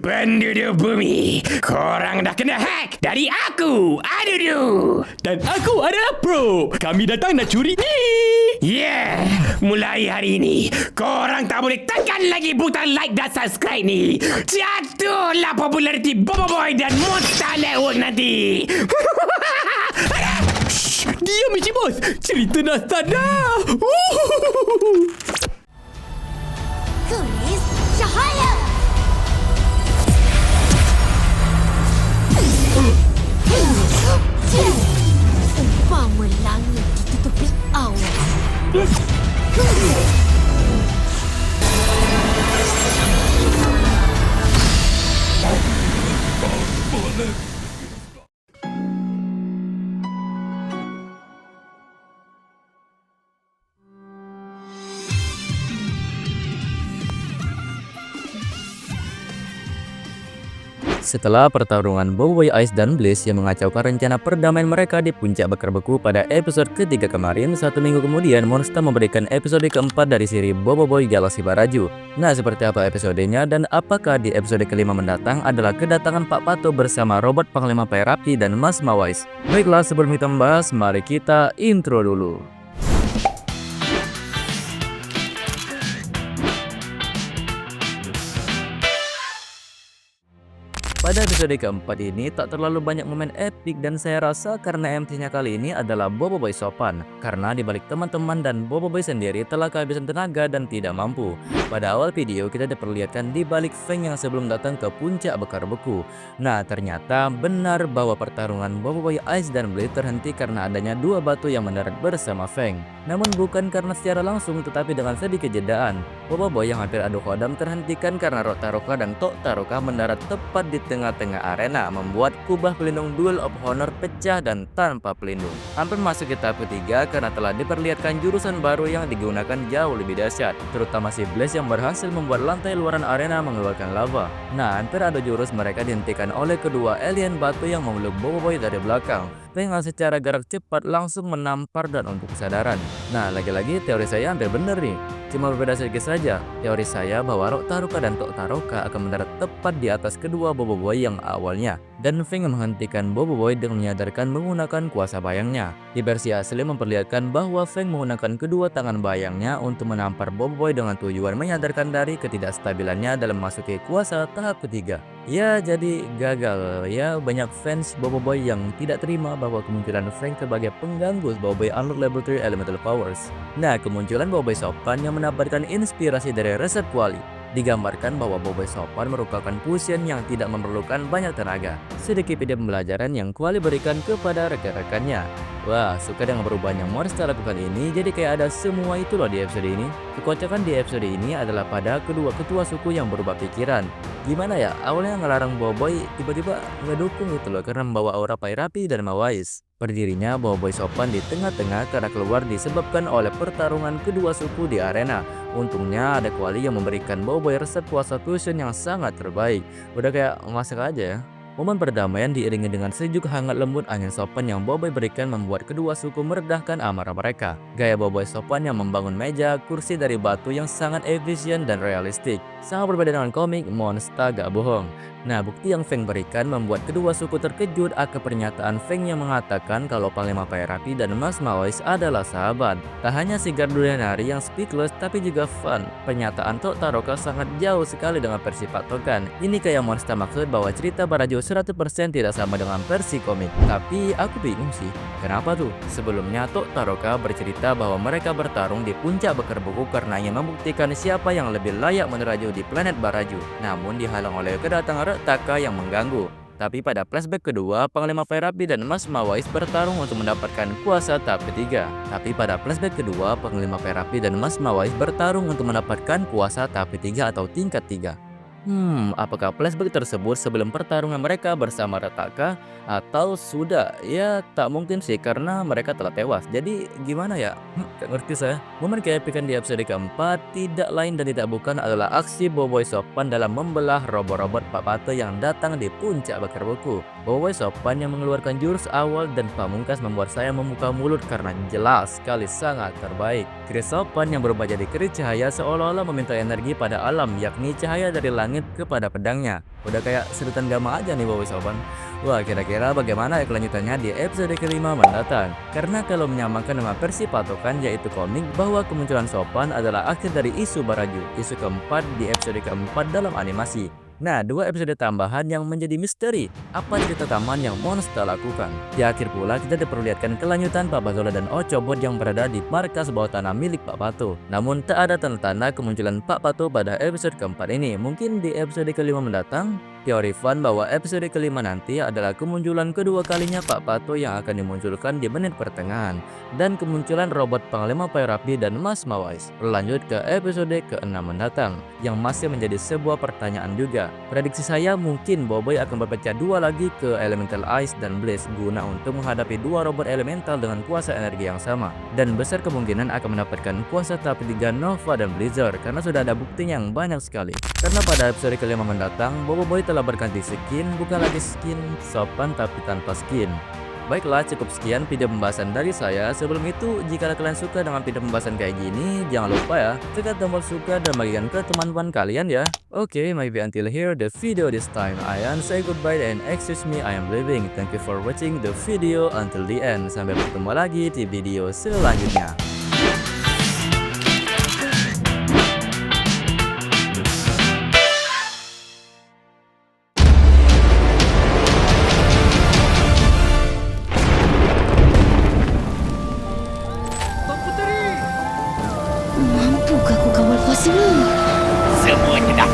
Penduduk bumi, korang dah kena hack dari aku, Adudu. Dan aku adalah Pro. Kami datang nak curi ni. Yeah, mulai hari ini, korang tak boleh tekan lagi butang like dan subscribe ni. Jatuhlah populariti Bobo Boy dan Monster Network nanti. Shh, diam Michi Bos. Cerita dah start dah. Kulis Cahaya. Umpama langit ditutupi awan. Setelah pertarungan Bobo Boy Ice dan Blaze yang mengacaukan rencana perdamaian mereka di puncak bakar beku pada episode ketiga kemarin, 1 minggu kemudian Monster memberikan episode keempat dari seri Bobo Boy Galaxy Baraju. Nah, seperti apa episodenya dan apakah di episode kelima mendatang adalah kedatangan Pak Pato bersama robot Panglima Perapi dan Mas Mawais? Baiklah, sebelum kita membahas, mari kita intro dulu. Pada episode keempat ini tak terlalu banyak momen epik dan saya rasa karena MC-nya kali ini adalah Bobo Boy Sopan. Karena dibalik teman-teman dan Bobo Boy sendiri telah kehabisan tenaga dan tidak mampu. Pada awal video kita diperlihatkan di balik Feng yang sebelum datang ke puncak bakar beku. Nah, ternyata benar bahwa pertarungan Bobo Boy Ice dan Blaze terhenti karena adanya dua batu yang mendarat bersama Feng. Namun bukan karena secara langsung tetapi dengan sedikit jedaan. Bobo Boy yang hampir adu kodam terhentikan karena Rok Taroka dan Tok Taroka mendarat tepat di tengah-tengah arena, membuat kubah pelindung Duel of Honor pecah dan tanpa pelindung. Hampir masuk ke tahap ketiga karena telah diperlihatkan jurusan baru yang digunakan jauh lebih dahsyat, terutama si Blaze yang berhasil membuat lantai luaran arena mengeluarkan lava. Nah, hampir adu jurus mereka dihentikan oleh kedua alien batu yang memeluk Bobo Boy dari belakang. Feng secara gerak cepat langsung menampar dan untuk kesadaran. Nah, lagi-lagi teori saya hampir benar nih. Cuma berbeda sedikit saja. Teori saya bahwa Rok Taroka dan Tok Taroka akan mendarat tepat di atas kedua Bobo Boy yang awalnya. Dan Feng menghentikan Bobo Boy dengan menyadarkan menggunakan kuasa bayangnya. Di versi asli memperlihatkan bahwa Feng menggunakan kedua tangan bayangnya untuk menampar Bobo Boy dengan tujuan menyadarkan dari ketidakstabilannya dalam memasuki kuasa tahap ketiga. Ya, jadi gagal. Ya, banyak fans Bobo Boy yang tidak terima bahwa kemunculan Feng sebagai pengganggu Bobo Boy Unlock Level 3 Elemental Powers. Nah, kemunculan Bobo Boy Sopan yang mendapatkan inspirasi dari resep kuali. Digambarkan bahwa Bobo Boy Sopan merupakan fusion yang tidak memerlukan banyak tenaga. Sedikit video pembelajaran yang kuali berikan kepada rekan-rekannya. Wah, suka dengan perubahan yang Monster lakukan ini, jadi kayak ada semua itu loh di episode ini. Kekocakan di episode ini adalah pada kedua ketua suku yang berubah pikiran. Gimana ya, awalnya ngelarang Bobo Boy tiba-tiba ngedukung gitu loh karena membawa aura Perapi dan Mawais. Berdirinya Bobo Boy Sopan di tengah-tengah karena keluar disebabkan oleh pertarungan kedua suku di arena. Untungnya ada kuali yang memberikan Bobo Boy resep kuasa fusion yang sangat terbaik. Udah kayak masak aja ya. Momen perdamaian diiringi dengan sejuk hangat lembut angin sopan yang Bobo Boy berikan membuat kedua suku meredahkan amarah mereka. Gaya Bobo Boy Sopan yang membangun meja, kursi dari batu yang sangat efisien dan realistik. Sangat berbeda dengan komik Monster Gak Bohong. Nah, bukti yang Feng berikan membuat kedua suku terkejut akan pernyataan Feng yang mengatakan kalau Panglima Perapi dan Mas Mawais adalah sahabat. Tak hanya si Gardulianari yang speechless tapi juga fun. Pernyataan Tok Taroka sangat jauh sekali dengan versi patokan. Ini kayak Monster maksud bahwa cerita Baraju 100% tidak sama dengan versi komik. Tapi aku bingung sih, kenapa tuh? Sebelumnya Tok Taroka bercerita bahwa mereka bertarung di puncak bakar beku karena ingin membuktikan siapa yang lebih layak meneraju di planet Baraju. Namun dihalang oleh kedatangan Taka yang mengganggu. Tapi pada flashback kedua, Panglima Perapi dan Mas Mawais bertarung untuk mendapatkan kuasa tahap ketiga. Tapi pada flashback kedua, Panglima Perapi dan Mas Mawais bertarung untuk mendapatkan kuasa tahap ketiga atau tingkat 3. Apakah flashback tersebut sebelum pertarungan mereka bersama Rataka atau sudah? Ya, tak mungkin sih karena mereka telah tewas. Jadi gimana ya? Gak ngerti saya. Momen keepikan di episode keempat tidak lain dan tidak bukan adalah aksi Boboiboy Sopan dalam membelah robot-robot Pak Pato yang datang di puncak bakar buku. Boboiboy Sopan yang mengeluarkan jurus awal dan pamungkas membuat saya membuka mulut karena jelas sekali sangat terbaik. Keris Sopan yang berubah jadi keris cahaya seolah-olah meminta energi pada alam, yakni cahaya dari langit kepada pedangnya. Udah kayak sedotan gama aja nih Boboiboy Sopan. Wah, kira-kira bagaimana ya kelanjutannya di episode kelima mendatang? Karena kalau menyamakan nama versi patokan yaitu komik bahwa kemunculan Sopan adalah akhir dari isu Baraju, isu keempat di episode keempat dalam animasi. Nah, 2 episode tambahan yang menjadi misteri. Apa cerita taman yang Monster lakukan? Di akhir pula kita diperlihatkan kelanjutan Pak Bazola dan Ochobot yang berada di markas bawah tanah milik Pak Pato. Namun tak ada tanda-tanda kemunculan Pak Pato pada episode keempat ini. Mungkin di episode kelima mendatang. Teori fun bahwa episode kelima nanti adalah kemunculan kedua kalinya Pak Pato yang akan dimunculkan di menit pertengahan. Dan kemunculan robot Panglima Pyrapi dan Mas Mawais. Lanjut ke episode ke-6 mendatang. Yang masih menjadi sebuah pertanyaan juga. Prediksi saya mungkin Boboiboy akan berpecah dua lagi ke Elemental Ice dan Blaze guna untuk menghadapi dua robot elemental dengan kuasa energi yang sama. Dan besar kemungkinan akan mendapatkan kuasa tahap 3 Nova dan Blizzard karena sudah ada buktinya yang banyak sekali. Karena pada episode kelima mendatang, Boboiboy telah berganti skin, bukan lagi skin Sopan tapi tanpa skin. Baiklah, cukup sekian video pembahasan dari saya. Sebelum itu, jika kalian suka dengan video pembahasan kayak gini, jangan lupa ya, tekan tombol suka dan bagikan ke teman-teman kalian ya. Okay, maybe until here the video this time. I am say goodbye and excuse me, I am leaving. Thank you for watching the video until the end. Sampai bertemu lagi di video selanjutnya. Mampukah aku kawal pasimu? Semua tidak